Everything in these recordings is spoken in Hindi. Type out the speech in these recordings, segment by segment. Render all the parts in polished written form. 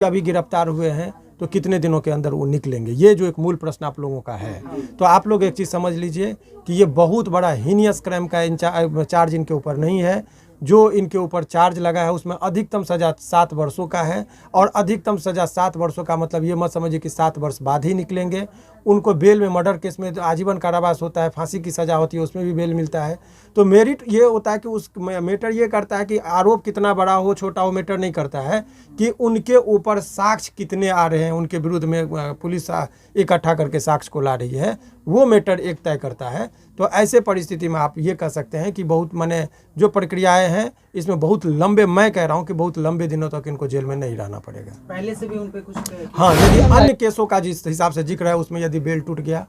अभी गिरफ्तार हुए हैं तो कितने दिनों के अंदर वो निकलेंगे, ये जो एक मूल प्रश्न आप लोगों का है। तो आप लोग एक चीज़ समझ लीजिए कि ये बहुत बड़ा हीनियस क्राइम का चार्ज इनके ऊपर नहीं है। जो इनके ऊपर चार्ज लगा है उसमें अधिकतम सज़ा 7 वर्षों का है, और अधिकतम सज़ा 7 वर्षों का मतलब ये मत समझिए कि 7 वर्ष बाद ही निकलेंगे। उनको बेल में, मर्डर केस में तो आजीवन कारावास होता है, फांसी की सज़ा होती है, उसमें भी बेल मिलता है। तो मेरिट ये होता है कि उस मैटर ये करता है कि आरोप कितना बड़ा हो छोटा हो मैटर नहीं करता है, कि उनके ऊपर साक्ष्य कितने आ रहे हैं, उनके विरुद्ध में पुलिस इकट्ठा करके साक्ष्य को ला रही है, वो मैटर एक तय करता है। तो ऐसे परिस्थिति में आप ये कह सकते हैं कि बहुत माने जो प्रक्रियाएं हैं इसमें बहुत लंबे, मैं कह रहा हूँ कि बहुत लंबे दिनों तक इनको जेल में नहीं रहना पड़ेगा। पहले से भी उन पे कुछ हाँ, यदि अन्य केसों का जिस हिसाब से जिक्र है उसमें यदि बेल टूट गया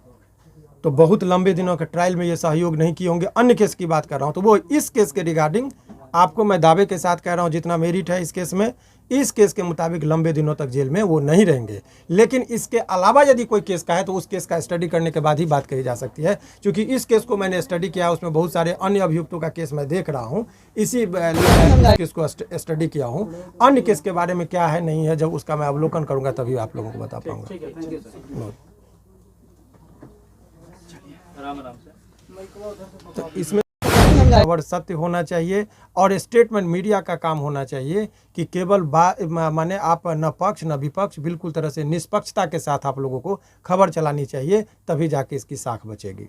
तो बहुत लंबे दिनों के ट्रायल में ये सहयोग नहीं किए होंगे। अन्य केस की बात कर रहा हूँ, तो वो इस केस के रिगार्डिंग आपको मैं दावे के साथ कह रहा हूँ, जितना मेरिट है इस केस में, इस केस के मुताबिक लंबे दिनों तक जेल में वो नहीं रहेंगे। लेकिन इसके अलावा यदि कोई केस का है तो उस केस का स्टडी करने के बाद ही बात कही जा सकती है, क्योंकि इस केस को मैंने स्टडी किया, उसमें बहुत सारे अन्य अभियुक्तों का केस मैं देख रहा हूँ, इसी केस को स्टडी किया हूँ। अन्य केस के बारे में क्या है नहीं है, जब उसका मैं अवलोकन करूँगा तभी आप लोगों को बता पाऊँगा। तो इसमें खबर सत्य होना चाहिए और स्टेटमेंट मीडिया का काम होना चाहिए कि केवल माने आप न पक्ष न विपक्ष, बिल्कुल तरह से निष्पक्षता के साथ आप लोगों को खबर चलानी चाहिए, तभी जाके इसकी साख बचेगी।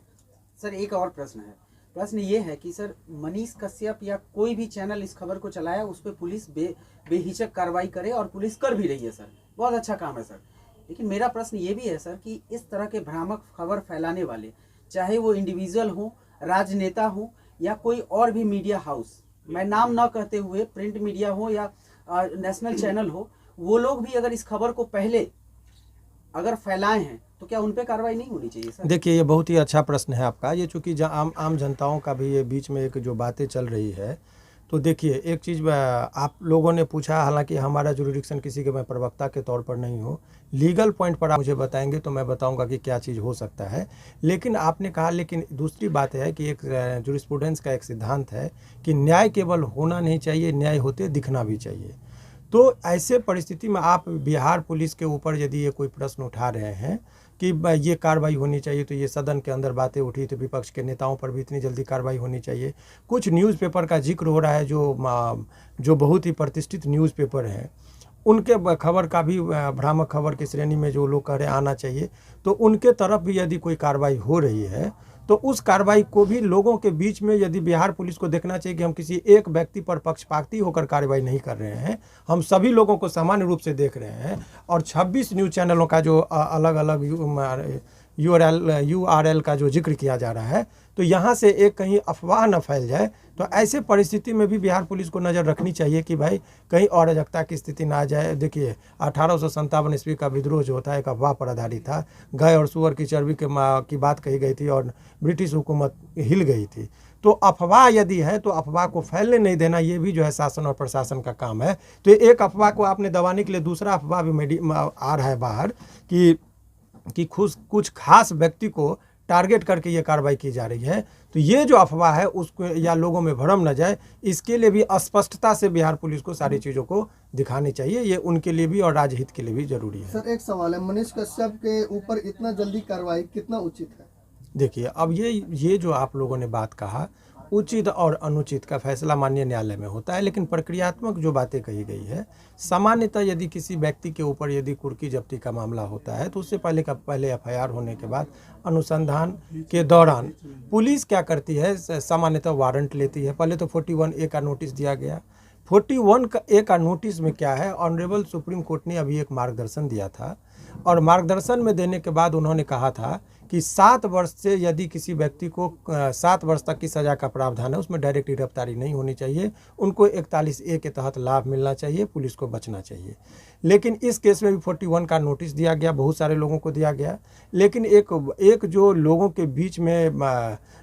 सर एक और प्रश्न है, प्रश्न ये है कि सर मनीष कश्यप या कोई भी चैनल इस खबर को चलाया, उस पर पुलिस बेहिचक कार्रवाई करे, और पुलिस कर भी रही है सर, बहुत अच्छा काम है सर। लेकिन मेरा प्रश्न ये भी है सर कि इस तरह के भ्रामक खबर फैलाने वाले, चाहे वो इंडिविजुअल हो, राजनेता हो, या कोई और भी मीडिया हाउस, मैं नाम ना कहते हुए प्रिंट मीडिया हो या नेशनल चैनल हो, वो लोग भी अगर इस खबर को पहले अगर फैलाए हैं तो क्या उन पे कार्रवाई नहीं होनी चाहिए सर? देखिए, ये बहुत ही अच्छा प्रश्न है आपका। ये चूँकि आम जनताओं का भी ये बीच में एक जो बातें चल रही है, तो देखिए एक चीज़ आप लोगों ने पूछा, हालांकि हमारा जुरिडिक्शन किसी के मैं प्रवक्ता के तौर पर नहीं हो, लीगल पॉइंट पर आप मुझे बताएंगे तो मैं बताऊंगा कि क्या चीज़ हो सकता है। लेकिन आपने कहा, लेकिन दूसरी बात है कि एक जुरिस्प्रूडेंस का एक सिद्धांत है कि न्याय केवल होना नहीं चाहिए, न्याय होते दिखना भी चाहिए। तो ऐसे परिस्थिति में आप बिहार पुलिस के ऊपर यदि ये कोई प्रश्न उठा रहे हैं कि ये कार्रवाई होनी चाहिए, तो ये सदन के अंदर बातें उठी तो विपक्ष के नेताओं पर भी इतनी जल्दी कार्रवाई होनी चाहिए। कुछ न्यूज़पेपर का जिक्र हो रहा है जो बहुत ही प्रतिष्ठित न्यूज़पेपर हैं, उनके खबर का भी भ्रामक खबर की श्रेणी में जो लोग कह रहे आना चाहिए, तो उनके तरफ भी यदि कोई कार्रवाई हो रही है तो उस कार्रवाई को भी लोगों के बीच में यदि बिहार पुलिस को देखना चाहिए कि हम किसी एक व्यक्ति पर पक्षपाती होकर कार्रवाई नहीं कर रहे हैं, हम सभी लोगों को सामान्य रूप से देख रहे हैं। और 26 न्यूज़ चैनलों का जो अलग अलग URL का जो जिक्र किया जा रहा है, तो यहाँ से एक कहीं अफवाह न फैल जाए। तो ऐसे परिस्थिति में भी बिहार पुलिस को नज़र रखनी चाहिए कि भाई कहीं अराजकता की स्थिति ना आ जाए। देखिए 1857 ईस्वी का विद्रोह जो होता है एक अफवाह पर आधारित था, गाय और सुअर की चर्बी की बात कही गई थी और ब्रिटिश हुकूमत हिल गई थी। तो अफवाह यदि है तो अफवाह को फैलने नहीं देना, ये भी जो है शासन और प्रशासन का काम है। तो एक अफवाह को आपने दबाने के लिए दूसरा अफवाह भी आ रहा है बाहर कि कुछ खास व्यक्ति को टारगेट करके ये कार्रवाई की जा रही है। तो ये जो अफवाह है उसको या लोगों में भ्रम न जाए, इसके लिए भी स्पष्टता से बिहार पुलिस को सारी चीज़ों को दिखानी चाहिए। ये उनके लिए भी और राजहित के लिए भी जरूरी है। सर एक सवाल है, मनीष कश्यप के ऊपर इतना जल्दी कार्रवाई कितना उचित है? देखिए, अब ये जो आप लोगों ने बात कहा, उचित और अनुचित का फैसला माननीय न्यायालय में होता है। लेकिन प्रक्रियात्मक जो बातें कही गई है, सामान्यतः यदि किसी व्यक्ति के ऊपर यदि कुर्की जब्ती का मामला होता है तो उससे पहले FIR होने के बाद अनुसंधान के दौरान पुलिस क्या करती है, सामान्यतः वारंट लेती है। पहले तो 41A का नोटिस दिया गया। 41A का नोटिस में क्या है, ऑनरेबल सुप्रीम कोर्ट ने अभी एक मार्गदर्शन दिया था, और मार्गदर्शन में देने के बाद उन्होंने कहा था कि 7 वर्ष से यदि किसी व्यक्ति को 7 वर्ष तक की सज़ा का प्रावधान है, उसमें डायरेक्ट गिरफ्तारी नहीं होनी चाहिए, उनको 41A के तहत लाभ मिलना चाहिए, पुलिस को बचना चाहिए। लेकिन इस केस में भी 41 का नोटिस दिया गया, बहुत सारे लोगों को दिया गया। लेकिन एक जो लोगों के बीच में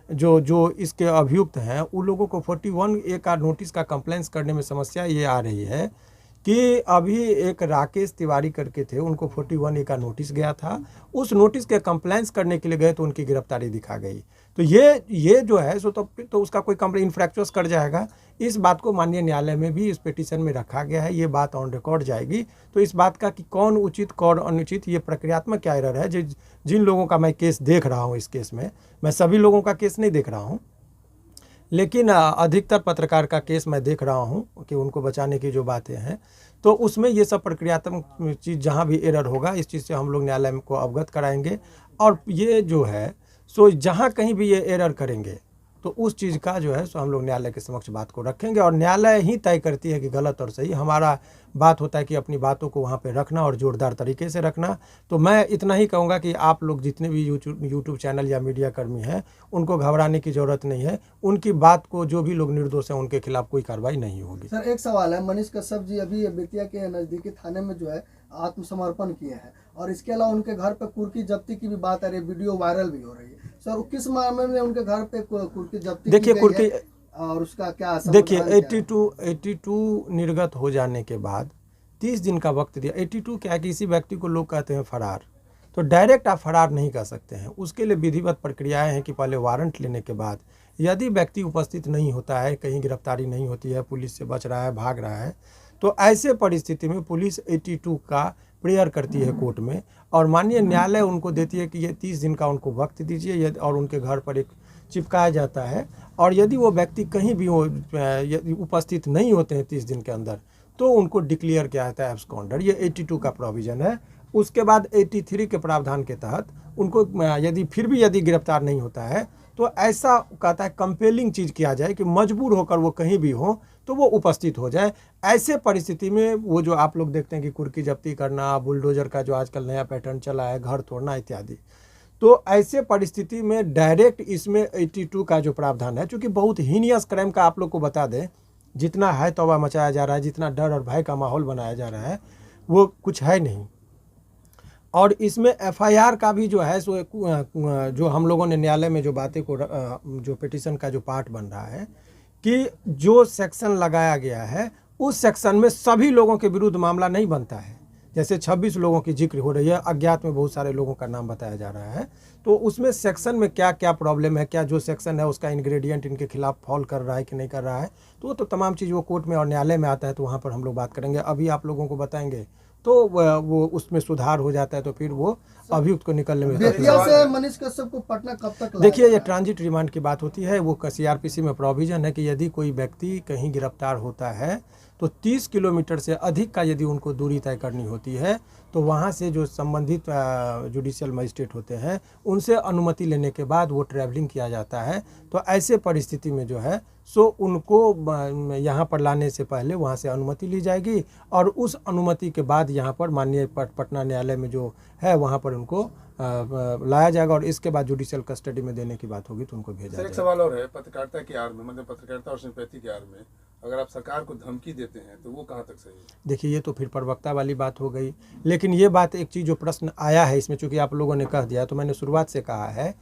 जो इसके अभियुक्त हैं, उन लोगों को 41A का नोटिस का कंप्लेंट्स करने में समस्या ये आ रही है कि अभी एक राकेश तिवारी करके थे, उनको 41A का नोटिस गया था, उस नोटिस के कंप्लेंट्स करने के लिए गए तो उनकी गिरफ्तारी दिखा गई। तो ये जो है सो तो उसका कोई कंप्लेंट इन्फ्रैक्चुअस कर जाएगा। इस बात को माननीय न्यायालय में भी इस पिटीशन में रखा गया है, ये बात ऑन रिकॉर्ड जाएगी। तो इस बात का कि कौन उचित कौन अनुचित, ये प्रक्रियात्मक क्या एरर है। जिन लोगों का मैं केस देख रहा हूँ, इस केस में मैं सभी लोगों का केस नहीं देख रहा हूँ, लेकिन अधिकतर पत्रकार का केस मैं देख रहा हूँ कि उनको बचाने की जो बातें हैं, तो उसमें ये सब प्रक्रियात्मक चीज़ जहाँ भी एरर होगा, इस चीज़ से हम लोग न्यायालय को अवगत कराएंगे। और ये जो है सो जहाँ कहीं भी ये एरर करेंगे तो उस चीज़ का जो है सो हम लोग न्यायालय के समक्ष बात को रखेंगे, और न्यायालय ही तय करती है कि गलत और सही। हमारा बात होता है कि अपनी बातों को वहाँ पे रखना और जोरदार तरीके से रखना। तो मैं इतना ही कहूँगा कि आप लोग जितने भी यूट्यूब चैनल या मीडिया कर्मी हैं, उनको घबराने की ज़रूरत नहीं है। उनकी बात को जो भी लोग निर्दोष हैं उनके खिलाफ कोई कार्रवाई नहीं होगी। सर एक सवाल है, मनीष कश्यप जी अभी बेतिया के नज़दीकी थाने में जो है आत्मसमर्पण किए हैं, और इसके अलावा उनके घर पे कुर्की जब्ती की भी बात आ रही है, वीडियो वायरल भी हो रही है। सर किस मामले में उनके घर पे कुर्की जब्ती देखिए, की गई कुर्की है और उसका क्या देखिए, समाधान क्या है? 82 निर्गत हो जाने के बाद 30 दिन का वक्त दिया। 82 क्या है कि किसी व्यक्ति को लोग कहते हैं फरार, तो डायरेक्ट आप फरार नहीं कर सकते हैं। उसके लिए विधिवत प्रक्रियाएं हैं कि पहले वारंट लेने के बाद यदि व्यक्ति उपस्थित नहीं होता है, कहीं गिरफ्तारी नहीं होती है, पुलिस से बच रहा है, भाग रहा है, तो ऐसे परिस्थिति में पुलिस 82 का प्रेयर करती है कोर्ट में, और माननीय न्यायालय उनको देती है कि ये 30 दिन का उनको वक्त दीजिए, और उनके घर पर एक चिपकाया जाता है। और यदि वो व्यक्ति कहीं भी उपस्थित नहीं होते हैं 30 दिन के अंदर, तो उनको डिक्लेयर किया जाता है एब्सकॉन्डर। ये 82 का प्रोविज़न है। उसके बाद 83 के प्रावधान के तहत उनको यदि फिर भी यदि गिरफ्तार नहीं होता है, तो ऐसा कहता है कंपेलिंग चीज़ किया जाए कि मजबूर होकर वो कहीं भी हो तो वो उपस्थित हो जाए। ऐसे परिस्थिति में वो जो आप लोग देखते हैं कि कुर्की जब्ती करना, बुलडोजर का जो आजकल नया पैटर्न चला है, घर तोड़ना इत्यादि, तो ऐसे परिस्थिति में डायरेक्ट इसमें 82 का जो प्रावधान है, चूँकि बहुत हीनियस क्राइम का आप लोग को बता दें, जितना है तौबा मचाया जा रहा है, जितना डर और भय का माहौल बनाया जा रहा है, वो कुछ है नहीं। और इसमें एफआईआर का भी जो है सो जो हम लोगों ने न्यायालय में जो बातें को जो पिटीशन का जो पार्ट बन रहा है कि जो सेक्शन लगाया गया है उस सेक्शन में सभी लोगों के विरुद्ध मामला नहीं बनता है। जैसे 26 लोगों की जिक्र हो रही है, अज्ञात में बहुत सारे लोगों का नाम बताया जा रहा है, तो उसमें सेक्शन में क्या क्या प्रॉब्लम है, क्या जो सेक्शन है उसका इंग्रेडिएंट इनके खिलाफ फॉल कर रहा है कि नहीं कर रहा है, तो वो तो तमाम चीज़ वो कोर्ट में और न्यायालय में आता है, तो वहाँ पर हम लोग बात करेंगे। अभी आप लोगों को बताएंगे तो वो उसमें सुधार हो जाता है, तो फिर वो अभियुक्त को निकलने में बेतिया से मनीष कश्यप को पटना कब तक लाया देखिए, ये जाएगा? ट्रांजिट रिमांड की बात होती है। वो सीआरपीसी में प्रोविजन है कि यदि कोई व्यक्ति कहीं गिरफ्तार होता है तो 30 किलोमीटर से अधिक का यदि उनको दूरी तय करनी होती है, तो वहाँ से जो संबंधित जुडिशियल मजिस्ट्रेट होते हैं उनसे अनुमति लेने के बाद वो ट्रैवलिंग किया जाता है। तो ऐसे परिस्थिति में जो है सो उनको यहाँ पर लाने से पहले वहाँ से अनुमति ली जाएगी, और उस अनुमति के बाद यहाँ पर माननीय पटना न्यायालय में जो है वहाँ पर उनको लाया जाएगा, और इसके बाद जुडिशियल कस्टडी में देने की बात होगी तो उनको भेजा सर जाएगा। एक सवाल और है, पत्रकारिता की आड़ में, मतलब पत्रकारिता और सिंपैथी की आड़ में अगर आप सरकार को धमकी देते हैं तो वो कहाँ तक सही है? देखिए, ये तो फिर प्रवक्ता वाली बात हो गई, लेकिन ये बात एक चीज़ जो प्रश्न आया है इसमें, चूंकि आप लोगों ने कह दिया, तो मैंने शुरुआत से कहा है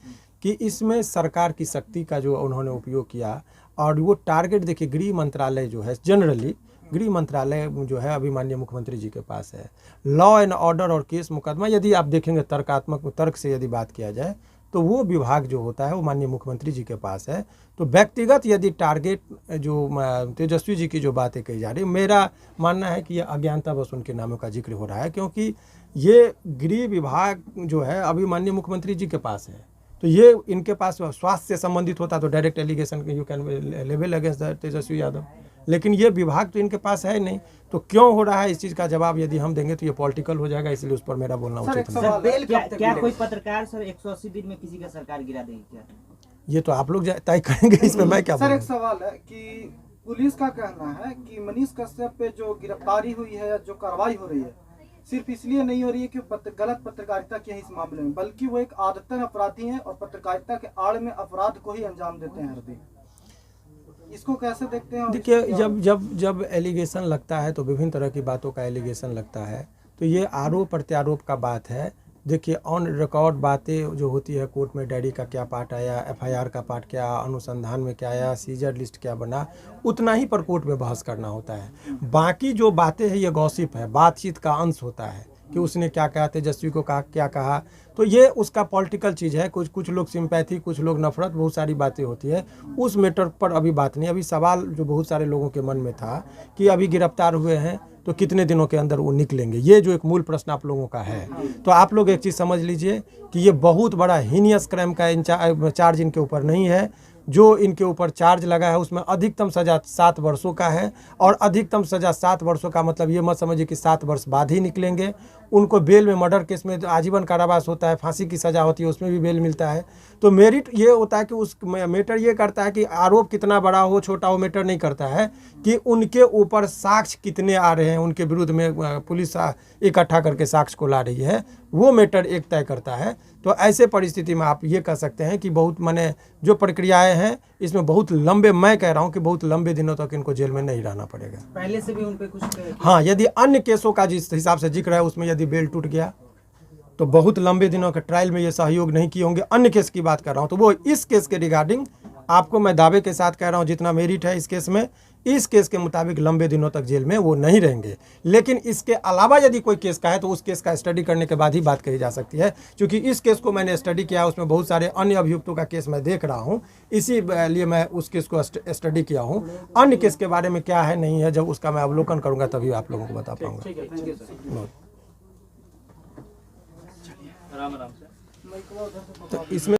कि इसमें सरकार की शक्ति का जो उन्होंने उपयोग किया, और वो टारगेट देखिए गृह मंत्रालय जो है, जनरली गृह मंत्रालय जो है अभी माननीय मुख्यमंत्री जी के पास है। लॉ एंड ऑर्डर और केस मुकदमा यदि आप देखेंगे तर्क से यदि बात किया जाए तो वो विभाग जो होता है वो माननीय मुख्यमंत्री जी के पास है। तो व्यक्तिगत यदि टारगेट जो तेजस्वी जी की जो बातें कही जा रही, मेरा मानना है कि ये अज्ञानता बस उनके नामों का जिक्र हो रहा है, क्योंकि ये गृह विभाग जो है अभी माननीय मुख्यमंत्री जी के पास है। तो ये इनके पास स्वास्थ्य से संबंधित होता तो direct allegation you can level against Tejashwi Yadav, लेकिन ये विभाग तो इनके पास है नहीं। तो क्यों हो रहा है इस चीज़ का जवाब यदि हम देंगे तो ये पॉलिटिकल हो जाएगा, इसलिए उस पर मेरा बोलना उचित नहीं। सर बेल कब तक क्या मिलेगा? कोई पत्रकार सर 180 दिन में किसी का सरकार गिरा देगी क्या? ये तो आप लोग तय करेंगे, इसमें मैं क्या सर एक बोलूं। सवाल है कि पुलिस का कहना है कि मनीष कश्यप पे जो गिरफ्तारी हुई है या जो कार्रवाई हो रही है सिर्फ इसलिए नहीं हो रही है कि गलत पत्रकारिता की है इस मामले में, बल्कि वो एक आदतन अपराधी हैं और पत्रकारिता के आड़ में अपराध को ही अंजाम देते हैं हर दिन। इसको कैसे देखते हैं? देखिए, जब एलिगेशन लगता है तो विभिन्न तरह की बातों का एलिगेशन लगता है, तो ये आरोप प्रत्यारोप का बात है। देखिए ऑन रिकॉर्ड बातें जो होती है कोर्ट में, डायरी का क्या पार्ट आया, एफआईआर का पार्ट क्या, अनुसंधान में क्या आया, सीजर लिस्ट क्या बना, उतना ही पर कोर्ट में बहस करना होता है। बाकी जो बातें हैं ये गॉसिप है, बातचीत का अंश होता है कि उसने क्या कहा, तेजस्वी को कहा क्या कहा, तो ये उसका पॉलिटिकल चीज़ है। कुछ लोग सिंपैथी, कुछ लोग नफरत, बहुत सारी बातें होती है। उस मैटर पर अभी बात नहीं। अभी सवाल जो बहुत सारे लोगों के मन में था कि अभी गिरफ्तार हुए हैं तो कितने दिनों के अंदर वो निकलेंगे, ये जो एक मूल प्रश्न आप लोगों का है। तो आप लोग एक चीज़ समझ लीजिए कि ये बहुत बड़ा हीनियस क्राइम का चार्ज इनके ऊपर नहीं है। जो इनके ऊपर चार्ज लगा है उसमें अधिकतम सज़ा 7 वर्षों का है, और अधिकतम सज़ा 7 वर्षों का मतलब ये मत समझिए कि 7 वर्ष बाद ही निकलेंगे। उनको बेल में, मर्डर केस में आजीवन कारावास होता है, फांसी की सज़ा होती है, उसमें भी बेल मिलता है। तो मेरिट ये होता है कि उस मैटर ये करता है कि आरोप कितना बड़ा हो छोटा हो मैटर नहीं करता है, कि उनके ऊपर साक्ष्य कितने आ रहे हैं, उनके विरुद्ध में पुलिस इकट्ठा करके साक्ष्य को ला रही है, वो मैटर एक तय करता है। तो ऐसे परिस्थिति में आप ये कह सकते हैं कि बहुत माने जो प्रक्रियाएं हैं इसमें बहुत लंबे, मैं कह रहा हूं कि बहुत लंबे दिनों तक इनको जेल में नहीं रहना पड़ेगा। पहले से भी उन पे कुछ हाँ, यदि अन्य केसों का जिस हिसाब से जिक्र है उसमें यदि बेल टूट गया तो बहुत लंबे दिनों के ट्रायल में ये सहयोग नहीं किए होंगे। अन्य केस की बात कर रहा हूँ, तो वो इस केस के रिगार्डिंग आपको मैं दावे के साथ कह रहा हूँ, जितना मेरिट है इस केस में, इस केस के मुताबिक लंबे दिनों तक जेल में वो नहीं रहेंगे। लेकिन इसके अलावा यदि कोई केस का है तो उस केस का स्टडी करने के बाद ही बात कही जा सकती है। क्योंकि इस केस को मैंने स्टडी किया, उसमें बहुत सारे अन्य अभियुक्तों का केस मैं देख रहा हूँ, इसी लिए मैं उस केस को स्टडी किया हूँ। अन्य केस के बारे में क्या है नहीं है, जब उसका मैं अवलोकन करूँगा तभी आप लोगों को बता पाऊँगा। तो इसमें